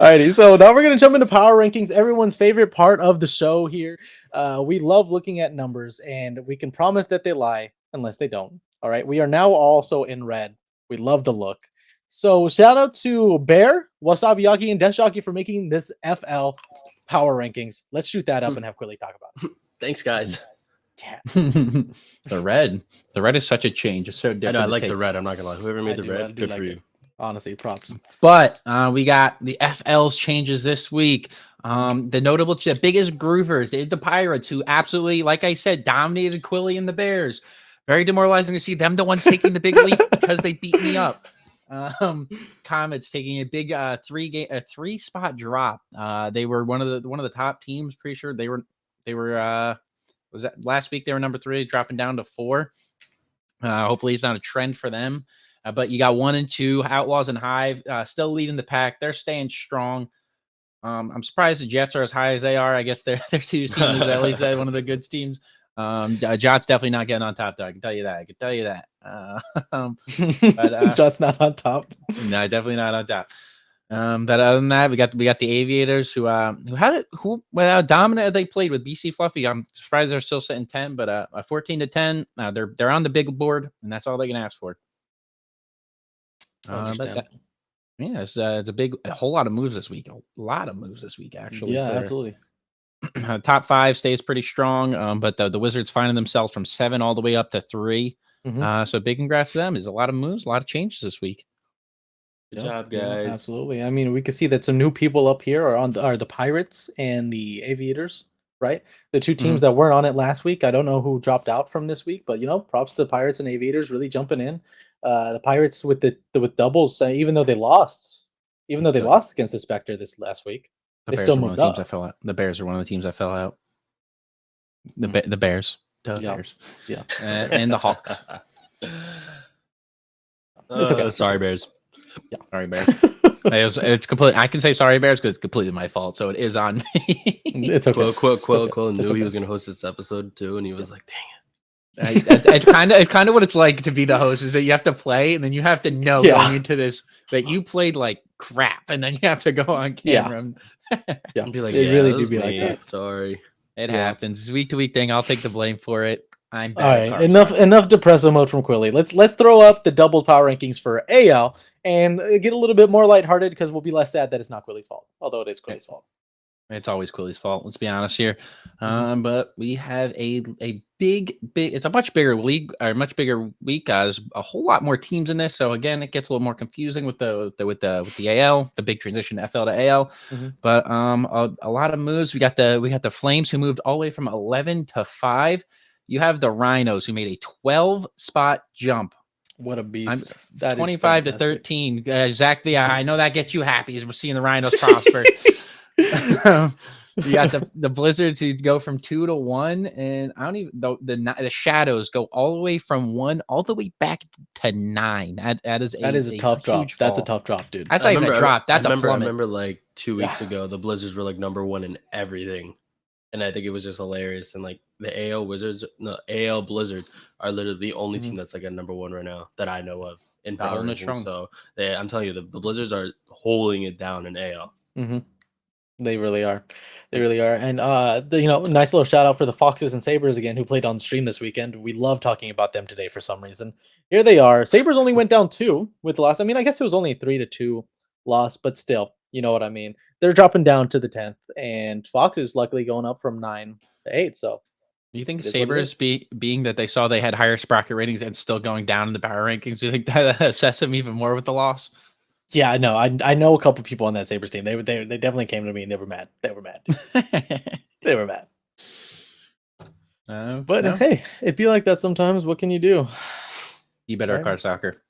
Alrighty, so now we're gonna jump into power rankings, everyone's favorite part of the show here. We love looking at numbers, and we can promise that they lie unless they don't. All right, we are now also in red. We love the look. So shout out to Bear, Wasabi Yaki, and Death Jockey for making this FL power rankings. Let's shoot that up and have Quilly talk about Thanks, guys. it. Yeah, The red. The red is such a change. It's so I different. know I to like take. the red. I'm not gonna lie. Whoever made I the do, I red, do good like for it. you. Honestly, props. But we got the FL's changes this week. The notable, the biggest groovers, the Pirates, who absolutely, like I said, dominated Quilly and the Bears. Very demoralizing to see them the ones taking the big leap because they beat me up. Comets taking a big three spot drop. They were one of the top teams. Pretty sure they were was that last week they were number 3, dropping down to 4. Hopefully it's not a trend for them. But you got 1 and 2 Outlaws and Hive still leading the pack. They're staying strong. I'm surprised the Jets are as high as they are. I guess their two team is at least one of the good teams. Jot's definitely not getting on top, though. I can tell you that. But Just not on top. no, definitely not on top. But other than that, we got the Aviators who dominant they played with BC Fluffy. I'm surprised they're still sitting 10, but 14-10. They're on the big board, and that's all they can ask for. But yeah, it's a whole lot of moves this week. A lot of moves this week, actually. Yeah, absolutely. Top 5 stays pretty strong, but the Wizards finding themselves from 7 all the way up to 3. So big congrats to them. There's a lot of moves, a lot of changes this week. Good job, guys. Absolutely. I mean, we can see that some new people up here are the Pirates and the Aviators, right? The two teams that weren't on it last week. I don't know who dropped out from this week, but props to the Pirates and Aviators really jumping in. The Pirates with with doubles, even though they lost against the Spectre this last week, they still moved up. I fell out. The Bears are one of the teams I fell out. The Bears, Bears, yeah, and the Hawks. It's okay. Sorry, Bears. Yeah, sorry, Bears. It's completely. I can say sorry, Bears, because it's completely my fault. So it is on me. It's okay. Quill knew he was going to host this episode too, and he was like, "Dang it." It's kind of what it's like to be the host, is that you have to play and then you have to know going into this that you played like crap, and then you have to go on camera. Yeah, be like, it really do be like that. Sorry, it happens. It's week to week thing. I'll take the blame for it. I'm bad. All right, enough depresso mode from Quilly. Let's throw up the double power rankings for AL and get a little bit more lighthearted because we'll be less sad that it's not Quilly's fault, although it is Quilly's fault. It's always Quilly's fault. Let's be honest here. But we have a big. It's a much bigger league, or a much bigger week. There's a whole lot more teams in this, so again, it gets a little more confusing with the AL, the big transition FL to AL. But a lot of moves. We got the Flames, who moved all the way from 11 to 5. You have the Rhinos, who made a 12 spot jump. What a beast! That 25 to 13. Zach V, I know that gets you happy as we're seeing the Rhinos prosper. You got the Blizzards, who go from 2 to 1, and I don't even the Shadows go all the way from 1 all the way back to 9. That is a tough drop. Fall. That's a tough drop, dude. That's not even a drop. That's a plummet. I remember like 2 weeks ago, the Blizzards were like number 1 in everything, and I think it was just hilarious. And like the AL Blizzards are literally the only team that's like a number 1 right now that I know of in power rankings. So I'm telling you, the Blizzards are holding it down in AL. They really are. And nice little shout out for the Foxes and Sabres again, who played on stream this weekend. We love talking about them today for some reason. Here they are. Sabres only went down 2 with the loss. I mean, I guess it was only a 3-2 loss, but still, you know what I mean. They're dropping down to the 10th, and Foxes luckily going up from 9 to 8. So do you think Sabres, being that they saw they had higher sprocket ratings and still going down in the power rankings, do you think that upsets them even more with the loss? Yeah, no, I know a couple people on that Sabres team. They definitely came to me and they were mad. They were mad. But hey, it'd be like that sometimes. What can you do? You better card soccer.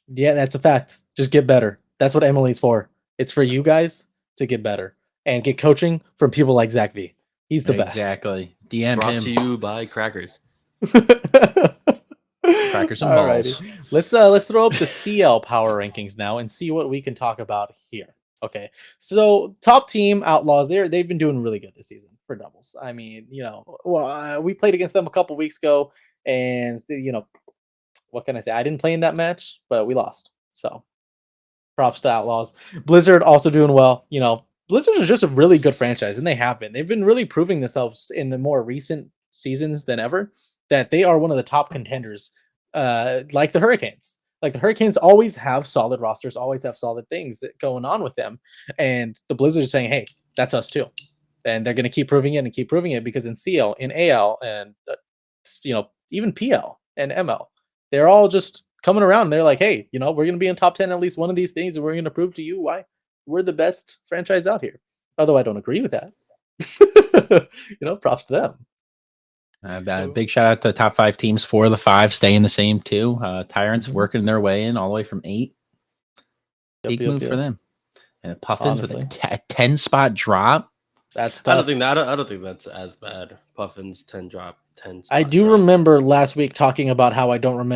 Yeah, that's a fact. Just get better. That's what MLE's for. It's for you guys to get better and get coaching from people like Zach V. He's the best. Exactly. DM Brought him. to you by Crackers. Crackers and balls. Let's throw up the CL power rankings now and see what we can talk about here. Okay, so top team Outlaws, they've been doing really good this season for doubles. I mean, we played against them a couple weeks ago, and what can I say? I didn't play in that match, but we lost. So Props to Outlaws. Blizzard also doing well. You know, Blizzard is just a really good franchise, and they have been. They've been really proving themselves in the more recent seasons than ever that they are one of the top contenders. Like the Hurricanes. Like the Hurricanes always have solid rosters, always have solid things going on with them, and the Blizzard is saying, "Hey, that's us too." And they're going to keep proving it and keep proving it because in CL, in AL, and even PL and ML, they're all just coming around. They're like, hey, we're going to be in top 10 at least one of these things, and we're going to prove to you why we're the best franchise out here. Although I don't agree with that. Props to them. Big shout out to the top 5 teams. 4 of the 5 staying the same too. Tyrants working their way in all the way from 8. Big move for them. And Puffins with a 10 spot drop. That's tough. I don't think that's as bad. Puffins 10 drop, 10. I do remember last week talking about how I don't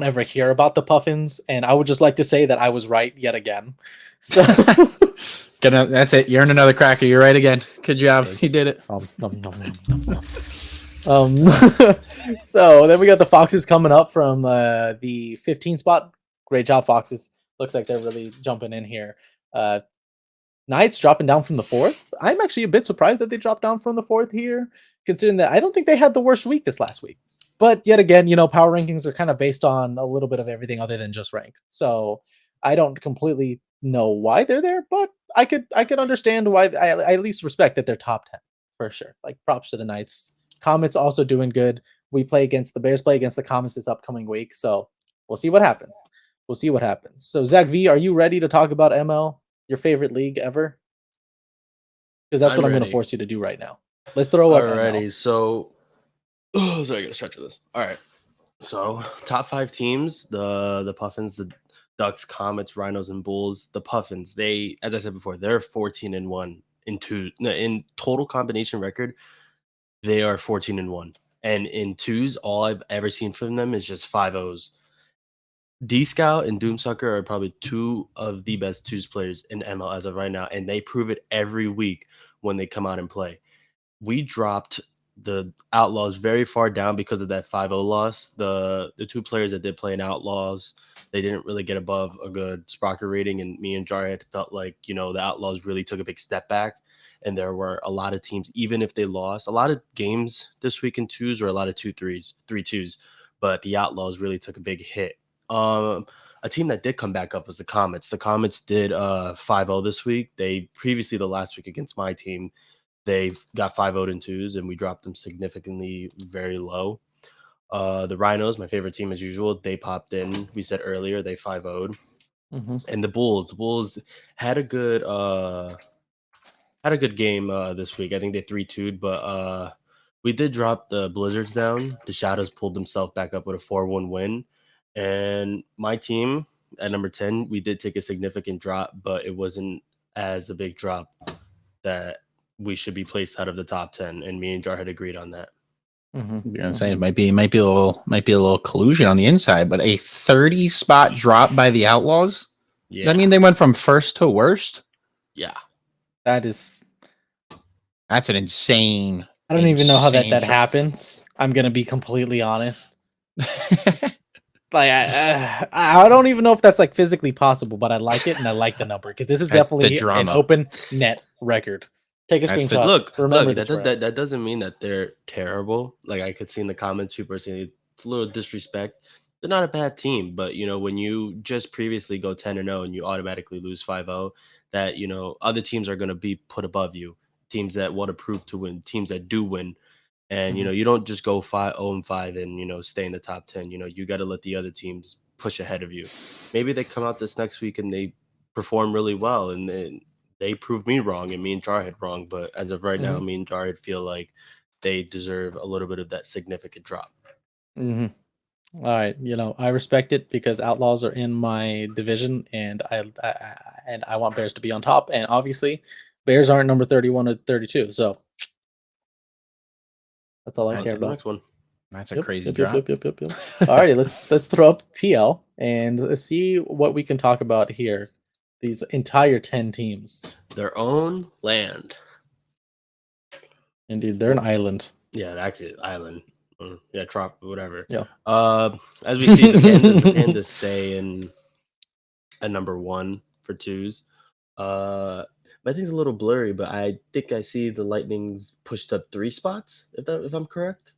ever hear about the Puffins, and I would just like to say that I was right yet again. So that's it. You're in another cracker. You're right again. Good job. He did it. So then we got the Foxes coming up from the 15 spot. Great job, Foxes. Looks like they're really jumping in here. Knights dropping down from the 4th. I'm actually a bit surprised that they dropped down from the 4th here, considering that I don't think they had the worst week this last week. But yet again, power rankings are kind of based on a little bit of everything other than just rank. So I don't completely know why they're there, but I could understand why. I at least respect that they're top 10 for sure. Like props to the Knights. Comets also doing good. The Bears play against the Comets this upcoming week, so we'll see what happens. So Zach V, are you ready to talk about ML? Your favorite league ever? Because that's what I'm going to force you to do right now. Let's throw up. Alrighty, so I got to stretch this. All right, so top 5 teams: the Puffins, the Ducks, Comets, Rhinos, and Bulls. The Puffins, they, as I said before, they're 14-1 in total combination record. They are 14-1, and in twos, all I've ever seen from them is just 5-0s. D-Scout and Doomsucker are probably 2 of the best twos players in ML as of right now, and they prove it every week when they come out and play. We dropped the Outlaws very far down because of that 5-0 loss. The 2 players that did play in Outlaws, they didn't really get above a good Sprocker rating, and me and Jarhead felt like, the Outlaws really took a big step back, and there were a lot of teams, even if they lost, a lot of games this week in twos or a lot of 3-2s, but the Outlaws really took a big hit. A team that did come back up was the Comets. The Comets did 5-0 this week. They previously, the last week against my team, they got 5-0 in twos, and we dropped them significantly very low. The Rhinos, my favorite team as usual, they popped in. We said earlier they 5-0'd. And the Bulls had a good game this week. I think they 3-2'd, but we did drop the Blizzards down. The Shadows pulled themselves back up with a 4-1 win. And my team at number 10, we did take a significant drop, but it wasn't as a big drop that we should be placed out of the top 10. And me and Jar had agreed on that. I'm saying it might be a little collusion on the inside, but a 30 spot drop by the Outlaws. Yeah. That mean they went from first to worst? Yeah. That's an insane. I don't even know how that happens. I'm gonna be completely honest. Like I don't even know if that's like physically possible, but I like it and I like the number because this is definitely an open net record. Take a screenshot. Remember that doesn't mean that they're terrible. Like I could see in the comments, people are saying it's a little disrespect. They're not a bad team, but when you just previously go 10-0 and you automatically lose 5-0, that other teams are going to be put above you. Teams that want to prove to win, teams that do win. And you don't just go 5-0-5 and stay in the top 10. You got to let the other teams push ahead of you. Maybe they come out this next week and they perform really well, and then they prove me wrong and me and Jarhead wrong. But as of right now, me and Jarhead feel like they deserve a little bit of that significant drop. All right, I respect it because Outlaws are in my division, and I want Bears to be on top. And obviously, Bears aren't number 31 or 32, so. That's all I care about. Next one. That's a crazy drop. All righty, let's throw up PL and let's see what we can talk about here. These entire 10 teams. Their own land. Indeed, they're an island. Yeah, actually, island. Yeah, trop, whatever. Yeah. As we see, the Pandas stay in at number 1. for twos. My thing's a little blurry, but I think I see the Lightnings pushed up 3 spots. If I'm correct.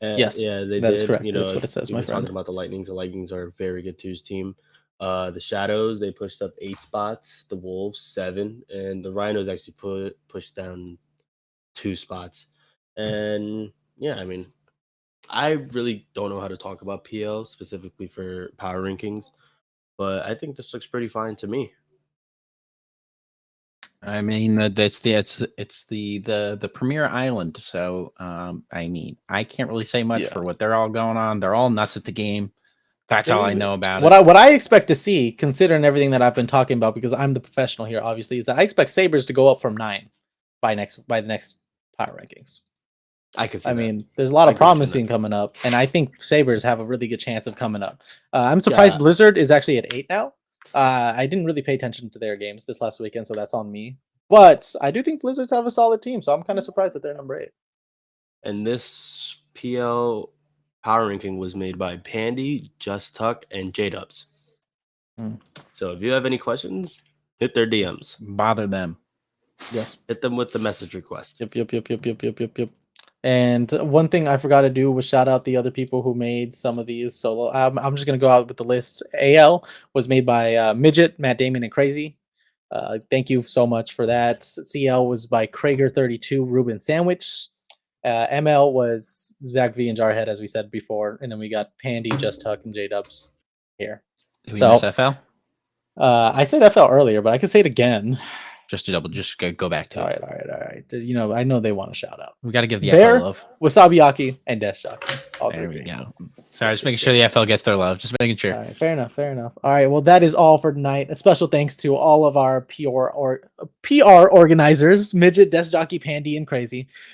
Yes, Yeah, they that is did. correct. You know, That's what it if says, we my were talking friend. about the Lightnings. The Lightnings are a very good twos team. The Shadows, they pushed up 8 spots. The Wolves 7, and the Rhinos actually pushed down 2 spots. And yeah, I mean, I really don't know how to talk about PL specifically for power rankings, but I think this looks pretty fine to me. I mean, that's it's the premier island. So, I mean, I can't really say much Yeah. for what they're all going on. They're all nuts at the game. That's all I know about What it. what I expect to see, considering everything that I've been talking about, because I'm the professional here, obviously, is that I expect Sabres to go up from 9 by the next power rankings. I can see I that. mean, there's a lot I of get what you're promising saying. coming up, and I think Sabres have a really good chance of coming up. I'm surprised Yeah. Blizzard is actually at 8 now. I didn't really pay attention to their games this last weekend, so that's on me. But I do think Blizzards have a solid team, so I'm kind of surprised that they're number 8. And this PL power ranking was made by Pandy, Just Tuck, and J-Dubs. Mm. So if you have any questions, hit their DMs. Bother them. Yes. Hit them with the message request. Yep. And one thing I forgot to do was shout out the other people who made some of these solo. I'm just gonna go out with the list. AL was made by Midget, Matt Damon, and Crazy. Thank you so much for that. CL was by Krager32, Ruben Sandwich. ML was Zach V and Jarhead, as we said before, and then we got Pandy, Just Tuck, and J Dubs here. Did we miss FL? I said FL earlier, but I can say it again. Just go back to it. All right. You know, I know they want a shout out. We got to give the Bear, FL love. Wasabiaki, and Death Jockey. There we go. Sorry, just making sure the FL gets their love. Just making sure. All right, fair enough. All right, well, that is all for tonight. A special thanks to all of our PR organizers, Midget, Death Jockey, Pandy, and Crazy.